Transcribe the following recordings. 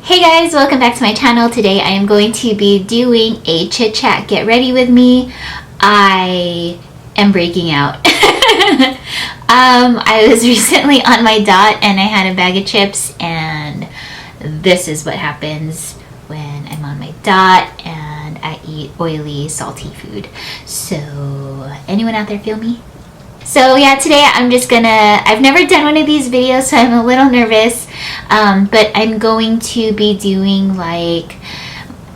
Hey guys, welcome back to my channel. Today I am going to be doing a chit chat. Get ready with me. I am breaking out. I was recently on my dot and I had a bag of chips, and this is what happens when I'm on my dot and I eat oily, salty food. So anyone out there feel me? So yeah, today I've never done one of these videos, so I'm a little nervous, but I'm going to be doing like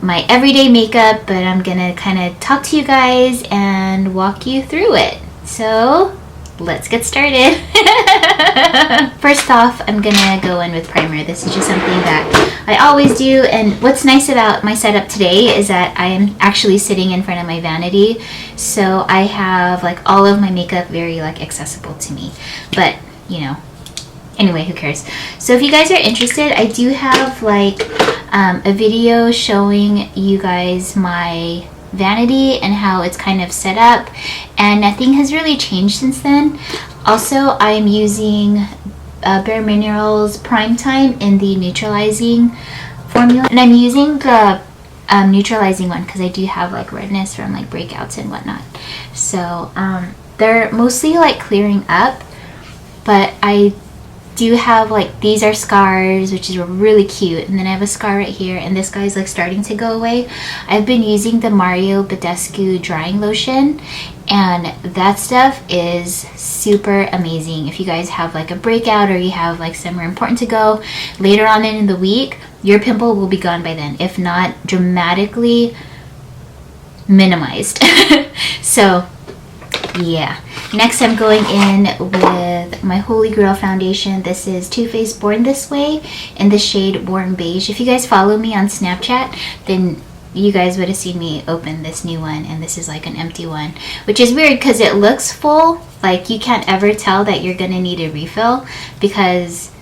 my everyday makeup, but I'm gonna kind of talk to you guys and walk you through it. So let's get started. First off, I'm gonna go in with primer. This is just something that I always do, and what's nice about my setup today is that I am actually sitting in front of my vanity, so I have like all of my makeup very like accessible to me. But you know, anyway, who cares? So if you guys are interested, I do have like a video showing you guys my vanity and how it's kind of set up, and nothing has really changed since then. Also, I'm using Bare Minerals Prime Time in the neutralizing formula, and I'm using the neutralizing one because I do have like redness from like breakouts and whatnot. So they're mostly like clearing up, but I do have like, these are scars, which is really cute, and then I have a scar right here, and this guy's like starting to go away. I've been using the Mario Badescu drying lotion, and that stuff is super amazing. If you guys have like a breakout or you have like somewhere important to go later on in the week, your pimple will be gone by then, if not dramatically minimized. So yeah, next I'm going in with my Holy Grail foundation. This is Too Faced Born This Way in the shade Warm Beige. If you guys follow me on Snapchat, then you guys would have seen me open this new one, and this is like an empty one, which is weird because it looks full. Like you can't ever tell that you're gonna need a refill because,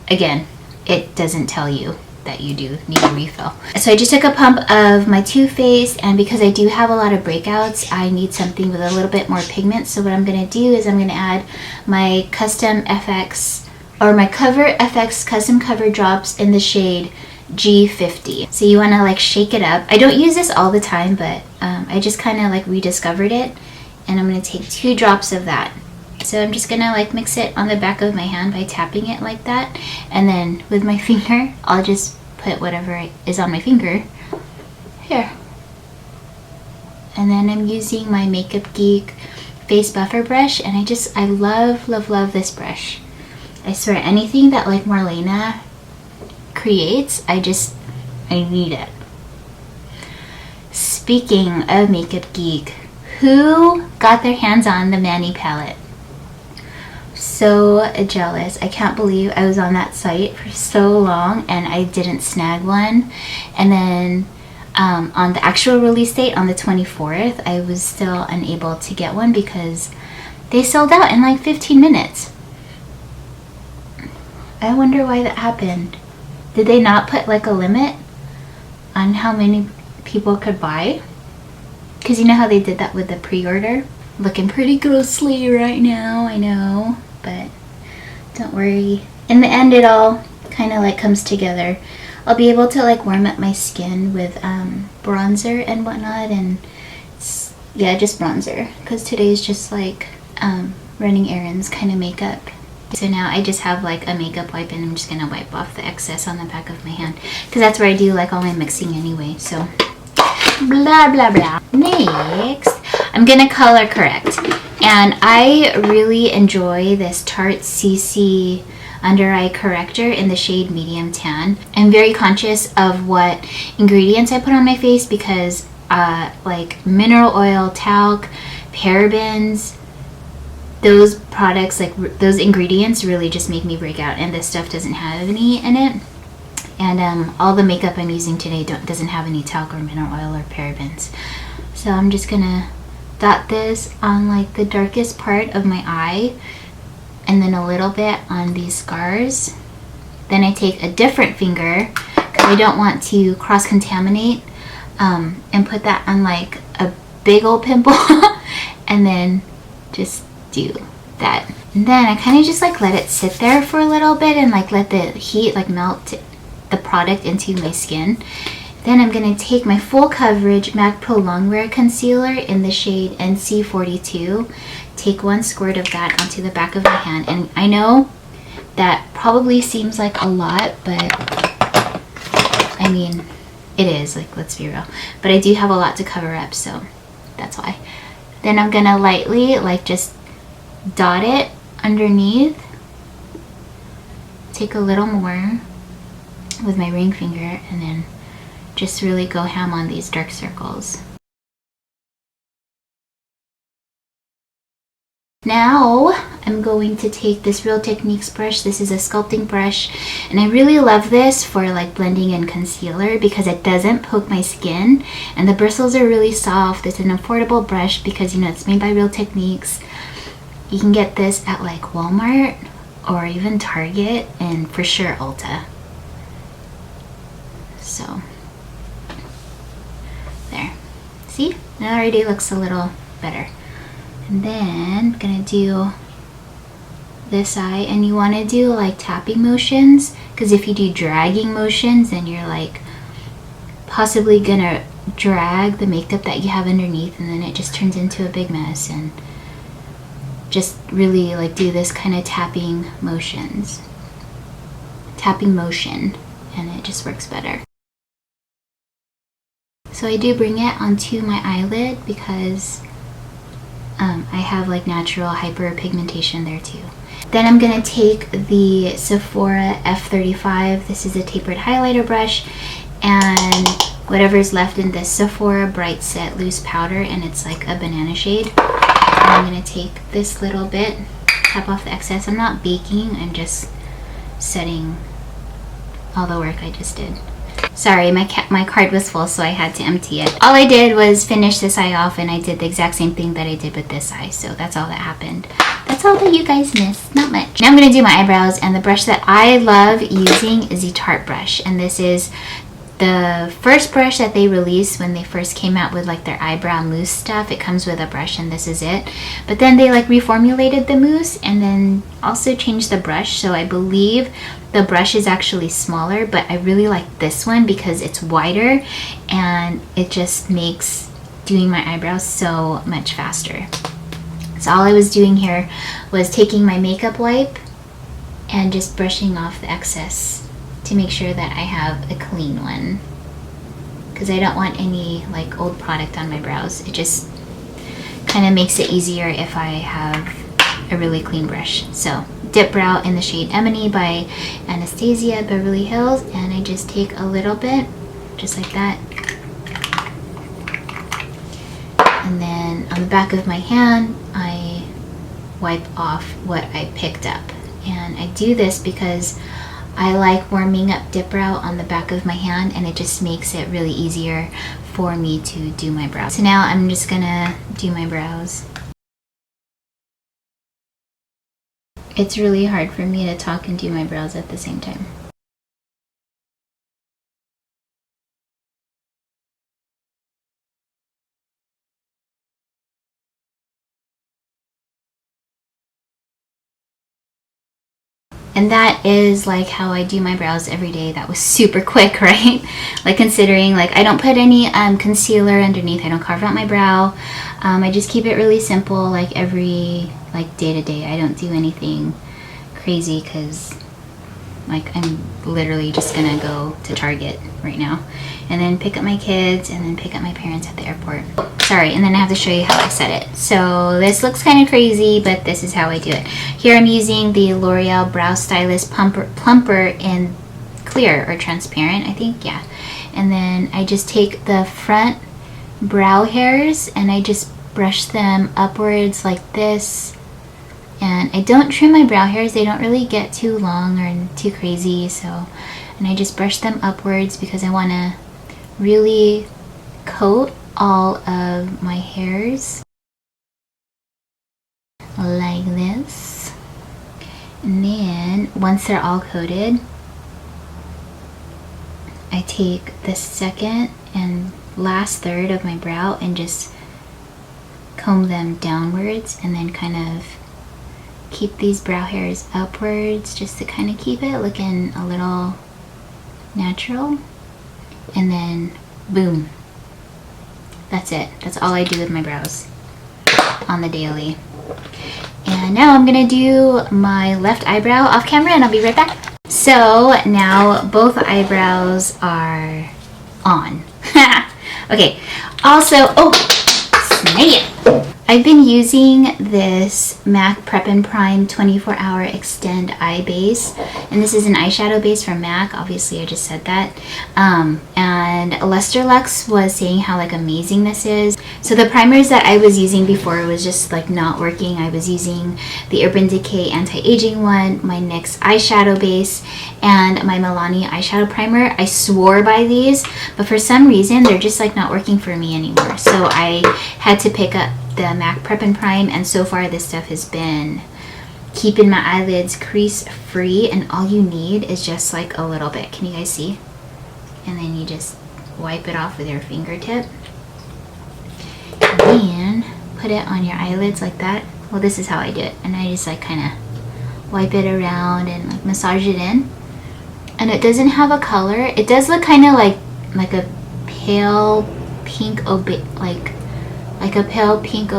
again, it doesn't tell you that you do need a refill. So I just took a pump of my Too Faced, and because I do have a lot of breakouts, I need something with a little bit more pigment. So what I'm going to do is I'm going to add my Custom FX, or my Cover FX Custom Cover Drops in the shade G50. So you want to like shake it up. I don't use this all the time, but I just kind of like rediscovered it, and I'm going to take 2 drops of that. So I'm just gonna like mix it on the back of my hand by tapping it like that, and then with my finger I'll just put whatever is on my finger here. And then I'm using my Makeup Geek face buffer brush, and I love this brush. I swear, anything that like Marlena creates, I need it. Speaking of Makeup Geek, who got their hands on the Mani palette? So jealous. I can't believe I was on that site for so long and I didn't snag one, and then on the actual release date on the 24th I was still unable to get one because they sold out in like 15 minutes. I wonder why that happened. Did they not put like a limit on how many people could buy? Because you know how they did that with the pre-order? Looking pretty ghostly right now, I know, but don't worry. In the end, it all kind of like comes together. I'll be able to like warm up my skin with bronzer and whatnot, and yeah, just bronzer, because today's just like running errands kind of makeup. So now I just have like a makeup wipe, and I'm just gonna wipe off the excess on the back of my hand, because that's where I do like all my mixing anyway. So blah blah blah. Next, I'm gonna color correct, and I really enjoy this Tarte CC under eye corrector in the shade medium tan. I'm very conscious of what ingredients I put on my face because like mineral oil, talc, parabens, those products, like those ingredients really just make me break out, and this stuff doesn't have any in it. And all the makeup I'm using today doesn't have any talc or mineral oil or parabens. So I'm just gonna dot this on like the darkest part of my eye, and then a little bit on these scars. Then I take a different finger because I don't want to cross-contaminate, and put that on like a big old pimple and then just do that. And then I kind of just like let it sit there for a little bit and like let the heat like melt the product into my skin. Then I'm going to take my full coverage MAC Prolong Wear Concealer in the shade NC42. Take 1 squirt of that onto the back of my hand. And I know that probably seems like a lot, but I mean, it is, like, let's be real. But I do have a lot to cover up, so that's why. Then I'm going to lightly, like, just dot it underneath. Take a little more with my ring finger, and then just really go ham on these dark circles. Now I'm going to take this Real Techniques brush. This is a sculpting brush, and I really love this for like blending in concealer because it doesn't poke my skin, and the bristles are really soft. It's an affordable brush because, you know, it's made by Real Techniques. You can get this at like Walmart or even Target, and for sure Ulta. So there, see, it already looks a little better. And then I'm gonna do this eye, and you want to do like tapping motions, because if you do dragging motions, then you're like possibly gonna drag the makeup that you have underneath, and then it just turns into a big mess. And just really like do this kind of tapping motion, and it just works better. So I do bring it onto my eyelid because I have like natural hyperpigmentation there too. Then I'm gonna take the Sephora F35. This is a tapered highlighter brush, and whatever's left in this Sephora Bright Set Loose Powder, and it's like a banana shade. And I'm gonna take this little bit, tap off the excess. I'm not baking, I'm just setting all the work I just did. Sorry, my card was full, so I had to empty it. All I did was finish this eye off, and I did the exact same thing that I did with this eye, so that's all that happened. That's all that you guys missed, not much. Now I'm going to do my eyebrows, and the brush that I love using is the Tarte brush, and this is the first brush that they released when they first came out with like their eyebrow mousse stuff. It comes with a brush, and this is it. But then they like reformulated the mousse and then also changed the brush, so I believe the brush is actually smaller, but I really like this one because it's wider and it just makes doing my eyebrows so much faster. So all I was doing here was taking my makeup wipe and just brushing off the excess to make sure that I have a clean one, because I don't want any like old product on my brows. It just kind of makes it easier if I have a really clean brush. So Dip Brow in the shade Ebony by Anastasia Beverly Hills, and I just take a little bit, just like that. And then on the back of my hand, I wipe off what I picked up. And I do this because I like warming up Dip Brow on the back of my hand, and it just makes it really easier for me to do my brows. So now I'm just gonna do my brows. It's really hard for me to talk and do my brows at the same time. And that is like how I do my brows every day. That was super quick, right? Like considering like I don't put any concealer underneath. I don't carve out my brow. I just keep it really simple, like every like day to day. I don't do anything crazy because like I'm literally just gonna go to Target right now and then pick up my kids and then pick up my parents at the airport. Sorry, and then I have to show you how I set it. So this looks kind of crazy, but this is how I do it. Here I'm using the L'Oreal Brow Stylist Plumper in clear or transparent, I think, yeah. And then I just take the front brow hairs and I just brush them upwards like this. And I don't trim my brow hairs, they don't really get too long or too crazy, so, and I just brush them upwards because I want to really coat all of my hairs like this. And then once they're all coated, I take the second and last third of my brow and just comb them downwards, and then kind of keep these brow hairs upwards just to kind of keep it looking a little natural, and then boom. That's it. That's all I do with my brows on the daily. And now I'm gonna do my left eyebrow off camera and I'll be right back. So now both eyebrows are on. Okay, also, oh, snap! I've been using this MAC Prep and Prime 24-Hour Extend Eye Base, and this is an eyeshadow base from MAC. Obviously, I just said that. And Lester Lux was saying how like amazing this is. So the primers that I was using before was just like not working. I was using the Urban Decay Anti-Aging one, my NYX eyeshadow base, and my Milani eyeshadow primer. I swore by these, but for some reason they're just like not working for me anymore. So I had to pick up the MAC Prep and Prime, and so far this stuff has been keeping my eyelids crease free, and all you need is just like a little bit. Can you guys see? And then you just wipe it off with your fingertip and then put it on your eyelids like that. Well, this is how I do it, and I just like kind of wipe it around and like massage it in. And it doesn't have a color. It does look kind of like a pale pink, like a pale pink,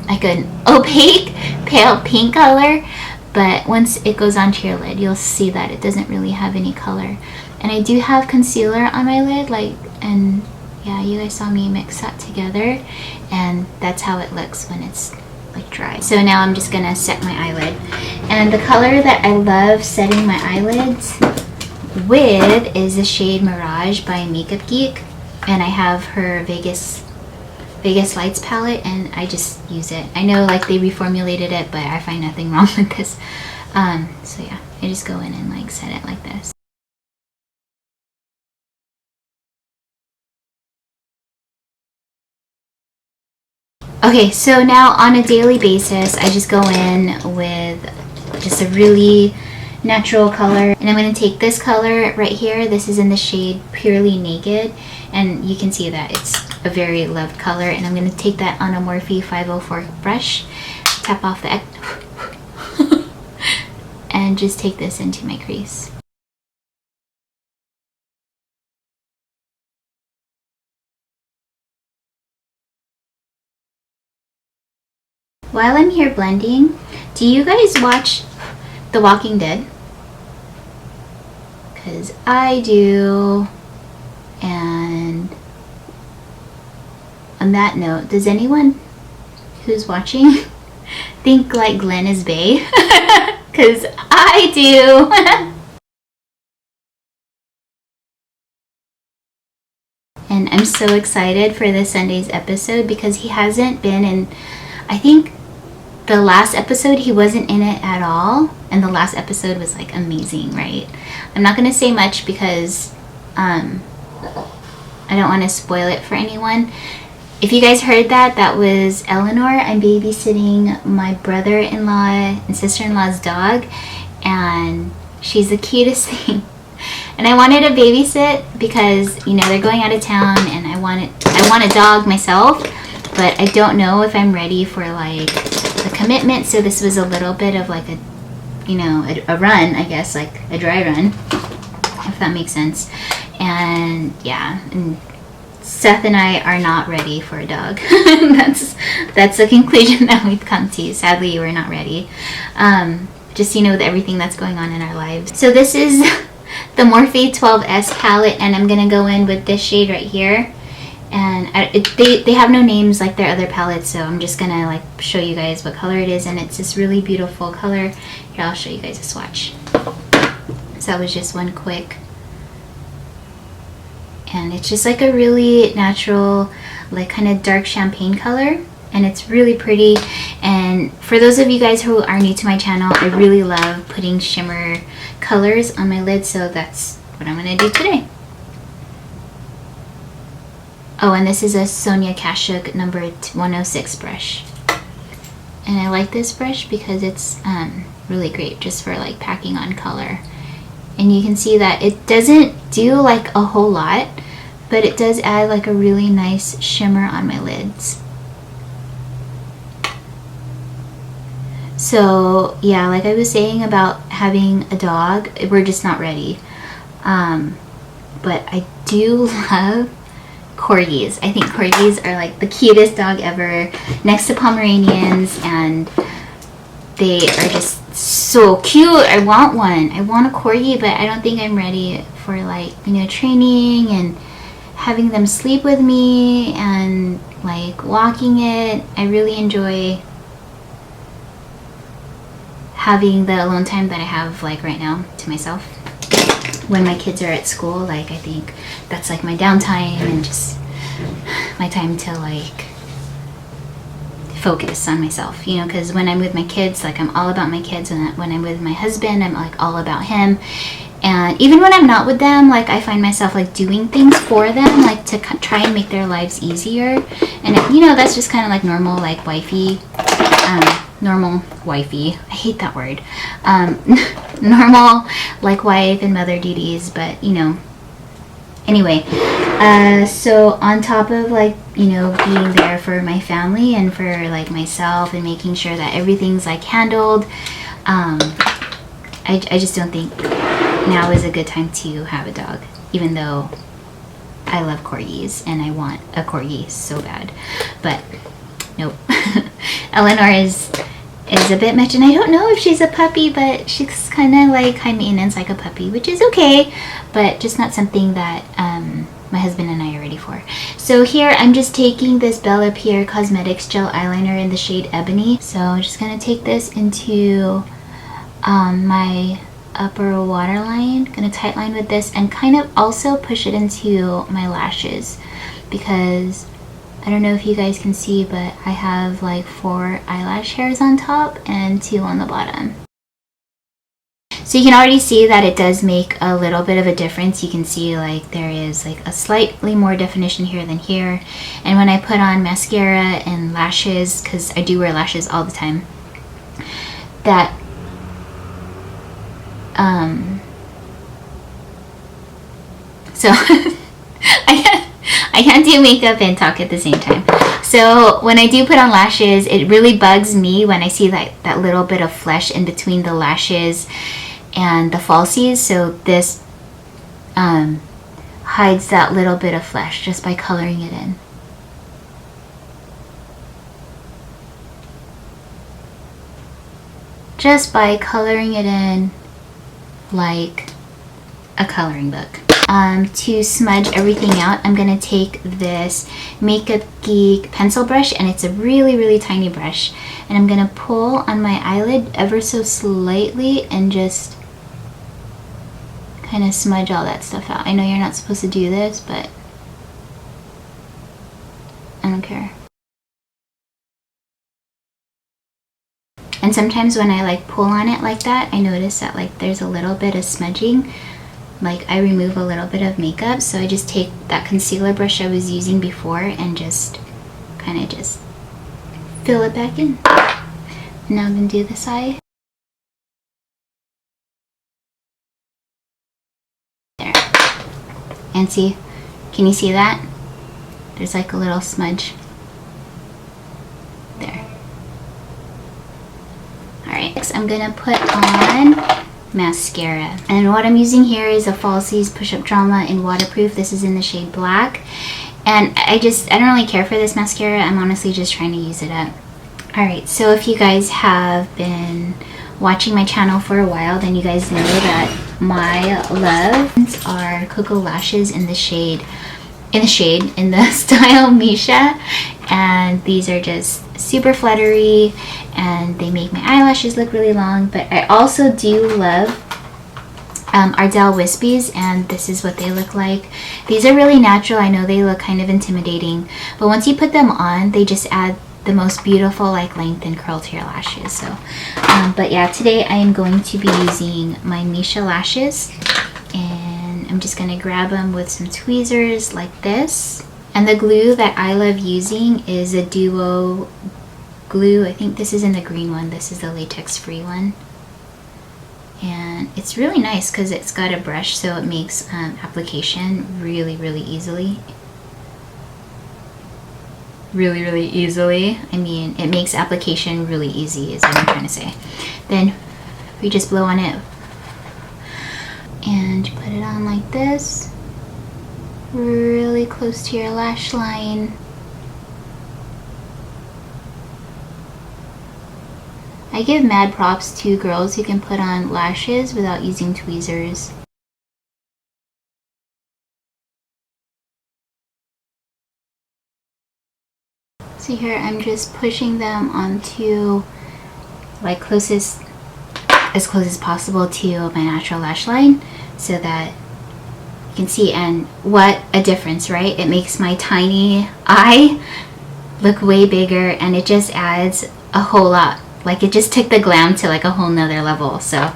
like an opaque pale pink color, but once it goes onto your lid you'll see that it doesn't really have any color. And I do have concealer on my lid, like, and yeah, you guys saw me mix that together, and that's how it looks when it's like dry. So now I'm just gonna set my eyelid, and the color that I love setting my eyelids with is the shade Mirage by Makeup Geek, and I have her Vegas Lights palette, and I just use it. I know like they reformulated it, but I find nothing wrong with this. So yeah, I just go in and like set it like this. Okay, so now on a daily basis, I just go in with just a really natural color, and I'm going to take this color right here. This is in the shade Purely Naked, and you can see that it's a very loved color, and I'm going to take that on a Morphe 504 brush, tap off the and just take this into my crease. While I'm here blending, do you guys watch The Walking Dead? Because I do. And on that note, does anyone who's watching think like Glenn is bae? Because I do. And I'm so excited for this Sunday's episode because he hasn't been in, I think the last episode he wasn't in it at all, and the last episode was like amazing, right? I'm not going to say much because I don't want to spoil it for anyone. If you guys heard that, that was Eleanor. I'm babysitting my brother-in-law and sister-in-law's dog, and she's the cutest thing. And I wanted to babysit because, you know, they're going out of town, and I want a dog myself, but I don't know if I'm ready for like the commitment. So this was a little bit of like a, you know, a run, I guess, like a dry run, if that makes sense. And yeah, and Seth and I are not ready for a dog. that's the conclusion that we've come to. Sadly, we're not ready. Just, you know, with everything that's going on in our lives. So this is the Morphe 12S palette, and I'm gonna go in with this shade right here. And they have no names like their other palettes, so I'm just gonna like show you guys what color it is, and it's this really beautiful color. Here, I'll show you guys a swatch. So that was just one quick, and it's just like a really natural, like kind of dark champagne color, and it's really pretty. And for those of you guys who are new to my channel, I really love putting shimmer colors on my lid, so that's what I'm gonna do today. Oh, and this is a Sonia Kashuk number 106 brush. And I like this brush because it's really great just for like packing on color. And you can see that it doesn't do like a whole lot, but it does add like a really nice shimmer on my lids. So yeah, like I was saying about having a dog, we're just not ready. But I do love corgis. I think corgis are like the cutest dog ever, next to Pomeranians, and they are just so cute. I want one. I want a corgi, but I don't think I'm ready for, like, you know, training and having them sleep with me and like walking it. I really enjoy having the alone time that I have, like, right now to myself when my kids are at school. Like, I think that's like my downtime and just my time to like focus on myself, you know, because when I'm with my kids, like, I'm all about my kids, and when I'm with my husband, I'm like all about him. And even when I'm not with them, like, I find myself like doing things for them, like to try and make their lives easier. And you know, that's just kind of like normal, like, wifey, normal wifey, I hate that word, normal like wife and mother duties. But you know, anyway, so on top of, like, you know, being there for my family and for like myself and making sure that everything's like handled, I just don't think now is a good time to have a dog, even though I love corgis and I want a corgi so bad. But nope. Eleanor is a bit much, and I don't know if she's a puppy, but she's kind of like high maintenance like a puppy, which is okay, but just not something that my husband and I are ready for. So here I'm just taking this Bella Pierre Cosmetics gel eyeliner in the shade Ebony. So I'm just gonna take this into my upper waterline, gonna tightline with this, and kind of also push it into my lashes, because I don't know if you guys can see, but I have like 4 eyelash hairs on top and 2 on the bottom. So you can already see that it does make a little bit of a difference. You can see like there is like a slightly more definition here than here. And when I put on mascara and lashes, because I do wear lashes all the time, that so I can't do makeup and talk at the same time. So when I do put on lashes, it really bugs me when I see that little bit of flesh in between the lashes and the falsies. So this hides that little bit of flesh just by coloring it in. Just by coloring it in like a coloring book. To smudge everything out, I'm gonna take this Makeup Geek pencil brush, and it's a really, really tiny brush, and I'm gonna pull on my eyelid ever so slightly and just kind of smudge all that stuff out. I know you're not supposed to do this, but I don't care. And sometimes when I like pull on it like that, I notice that like there's a little bit of smudging. Like I remove a little bit of makeup, so I just take that concealer brush I was using before and just kind of just fill it back in. Now I'm gonna do this side. There. And see, can you see that? There's like a little smudge. There. Alright, next I'm gonna put on mascara, and what I'm using here is a Falsies Push-Up Drama in Waterproof. This is in the shade Black, and I don't really care for this mascara. I'm honestly just trying to use it up. Alright, so if you guys have been watching my channel for a while, then you guys know that my loves are Cocoa Lashes in the style Misha, and these are just super fluttery and they make my eyelashes look really long. But I also do love Ardell Wispies, and this is what they look like. These are really natural. I know they look kind of intimidating, but once you put them on, they just add the most beautiful like length and curl to your lashes. So but yeah, today I am going to be using my Misha lashes, and I'm just going to grab them with some tweezers like this. And the glue that I love using is a Duo glue. I think this is in the green one. This is the latex free one. And it's really nice because it's got a brush, so it makes application really, really easily. Really easily. I mean, it makes application really easy is what I'm trying to say. Then we just blow on it and put it on like this, really close to your lash line. I give mad props to girls who can put on lashes without using tweezers. So here I'm just pushing them onto like as close as possible to my natural lash line so that you can see. And what a difference, right? It makes my tiny eye look way bigger, and it just adds a whole lot. Like, it just took the glam to like a whole nother level. So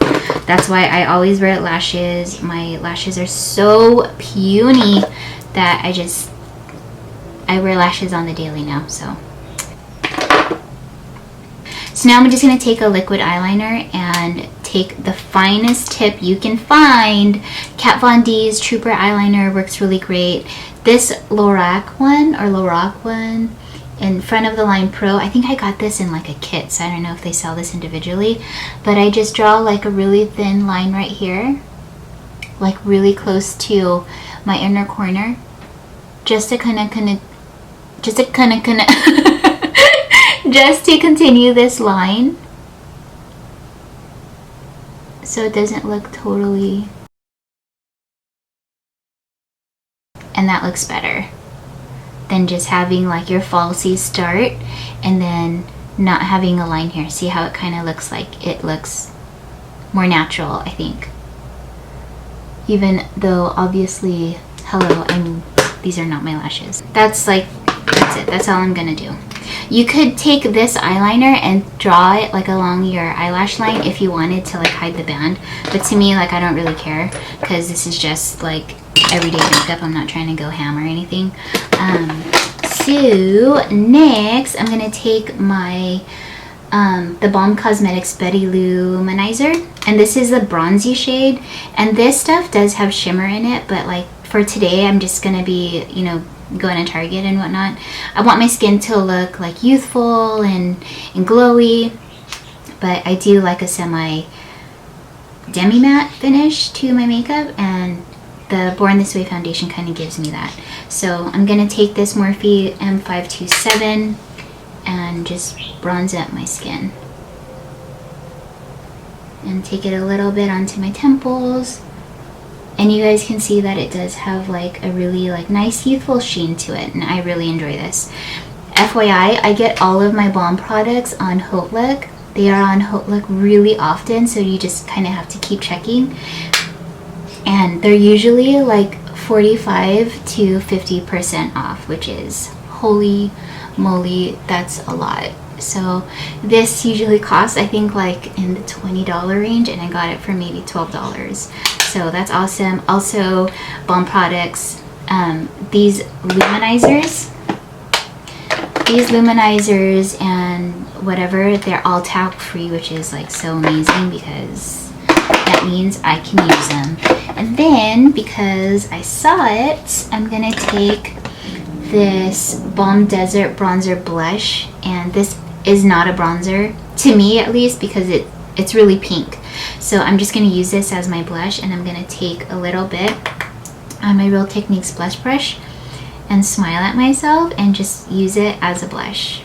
that's why I always wear lashes. My lashes are so puny that I wear lashes on the daily now. So now I'm just going to take a liquid eyeliner and take the finest tip you can find. Kat Von D's Trooper eyeliner works really great. This LOREAL one in Front of the Line Pro, I think I got this in like a kit, so I don't know if they sell this individually, but I just draw like a really thin line right here, like really close to my inner corner, just to just to continue this line so it doesn't look totally, and that looks better than just having like your falsies start and then not having a line here. See how it kind of looks like it looks more natural, I think, even though obviously, hello, these are not my lashes. That's it, that's all I'm gonna do. You could take this eyeliner and draw it like along your eyelash line if you wanted to like hide the band, but to me, like, I don't really care because this is just like everyday makeup. I'm not trying to go ham or anything. So next I'm gonna take my the Balm Cosmetics Betty Luminizer, and this is a bronzy shade, and this stuff does have shimmer in it, but like for today I'm just gonna be, you know, going to Target and whatnot. I want my skin to look like youthful and glowy, but I do like a semi demi matte finish to my makeup, and the Born This Way foundation kind of gives me that. So I'm gonna take this Morphe M527 and just bronze up my skin and take it a little bit onto my temples. And you guys can see that it does have like a really like nice youthful sheen to it, and I really enjoy this. FYI, I get all of my balm products on HauteLook. They are on HauteLook really often, so you just kind of have to keep checking. And they're usually like 45 to 50% off, which is, holy moly, that's a lot. So this usually costs, I think, like in the $20 range, and I got it for maybe $12. So that's awesome. Also, balm products, these luminizers and whatever, they're all taupe free, which is like so amazing because that means I can use them. And then, because I saw it, I'm gonna take this Balm Desert bronzer blush, and this is not a bronzer, to me at least, because it's really pink. So I'm just going to use this as my blush, and I'm going to take a little bit on my Real Techniques blush brush and smile at myself and just use it as a blush.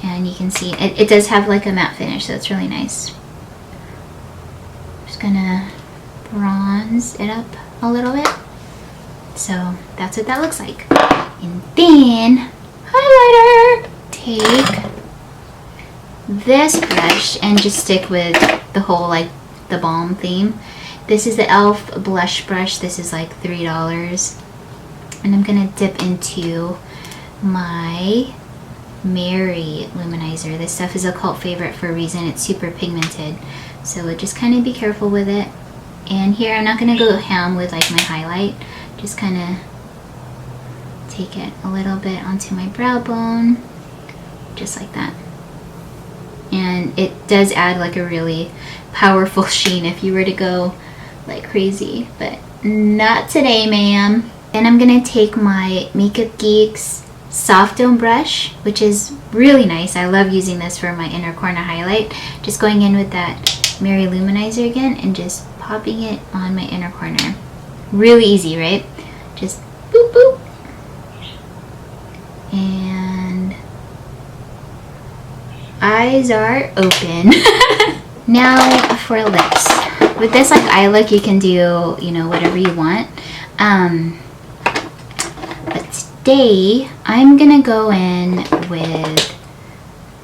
And you can see it does have like a matte finish, so it's really nice. Just going to bronze it up a little bit. So that's what that looks like. And then highlighter. Take this brush and just stick with the whole like the balm theme. This is the e.l.f. blush brush. This is like $3, and I'm gonna dip into my Mary luminizer. This stuff is a cult favorite for a reason. It's super pigmented, so just kind of be careful with it. And here I'm not gonna go ham with like my highlight, just kind of take it a little bit onto my brow bone, just like that. And it does add like a really powerful sheen if you were to go like crazy, but not today, ma'am. Then I'm gonna take my Makeup Geek's soft dome brush, which is really nice. I love using this for my inner corner highlight. Just going in with that Mary luminizer again and just popping it on my inner corner. Really easy, right? Just boop boop. And eyes are open. Now for lips. With this like eye look, you can do, you know, whatever you want. But today I'm gonna go in with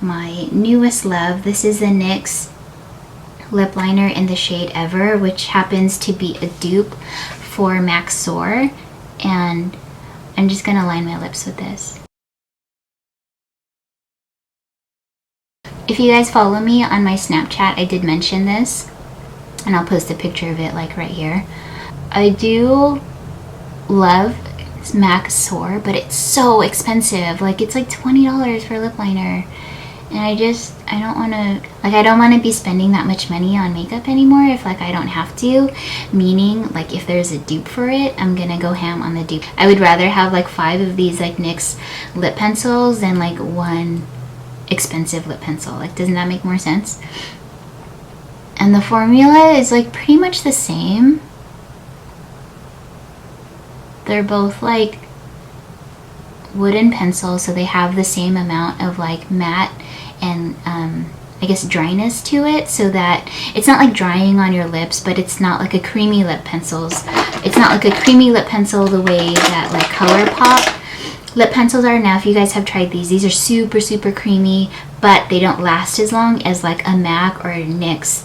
my newest love. This is the NYX lip liner in the shade Ever, which happens to be a dupe for MAC Soar, and I'm just gonna line my lips with this. If you guys follow me on my Snapchat, I did mention this, and I'll post a picture of it like right here. I do love MAC Soar, but it's so expensive. Like, it's like $20 for a lip liner, and I don't want to, like, I don't want to be spending that much money on makeup anymore if like I don't have to. Meaning, like, if there's a dupe for it, I'm gonna go ham on the dupe. I would rather have like 5 of these like NYX lip pencils than like 1 expensive lip pencil. Like, doesn't that make more sense? And the formula is like pretty much the same. They're both like wooden pencils, so they have the same amount of like matte and I guess dryness to it, so that it's not like drying on your lips, but it's not like a creamy lip pencils. It's not like a creamy lip pencil the way that like ColourPop lip pencils are. Now if you guys have tried these are super super creamy, but they don't last as long as like a MAC or a NYX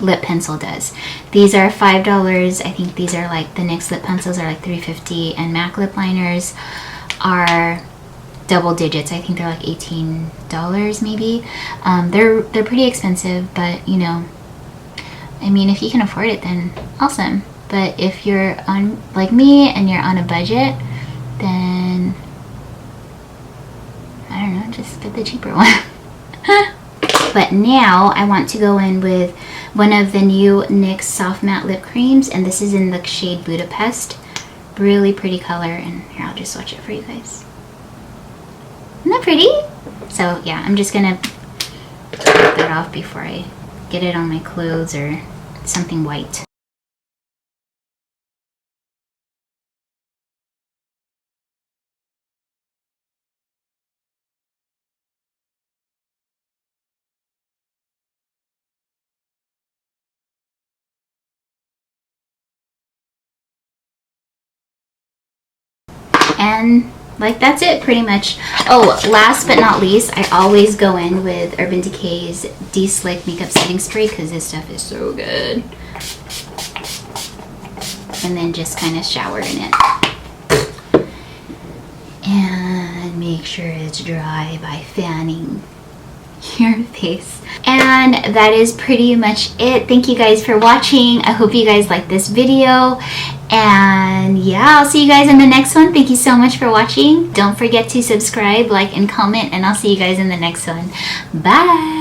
lip pencil does. These are $5. I think these are like, the NYX lip pencils are like $3.50, and MAC lip liners are double digits. I think they're like $18 maybe. They're pretty expensive, but you know, I mean, if you can afford it, then awesome. But if you're on like me and you're on a budget, then I don't know, just get the cheaper one. But now I want to go in with one of the new NYX soft matte lip creams, and this is in the shade Budapest. Really pretty color, and here, I'll just swatch it for you guys. Isn't that pretty? So yeah, I'm just gonna take that off before I get it on my clothes or something white. And like, that's it pretty much. Oh, last but not least, I always go in with Urban Decay's De-Slick Makeup Setting Spray, because this stuff is so good. And then just kind of shower in it. And make sure it's dry by fanning your face. And that is pretty much it. Thank you guys for watching. I hope you guys liked this video. And yeah, I'll see you guys in the next one. Thank you so much for watching. Don't forget to subscribe, like, and comment, and I'll see you guys in the next one. Bye!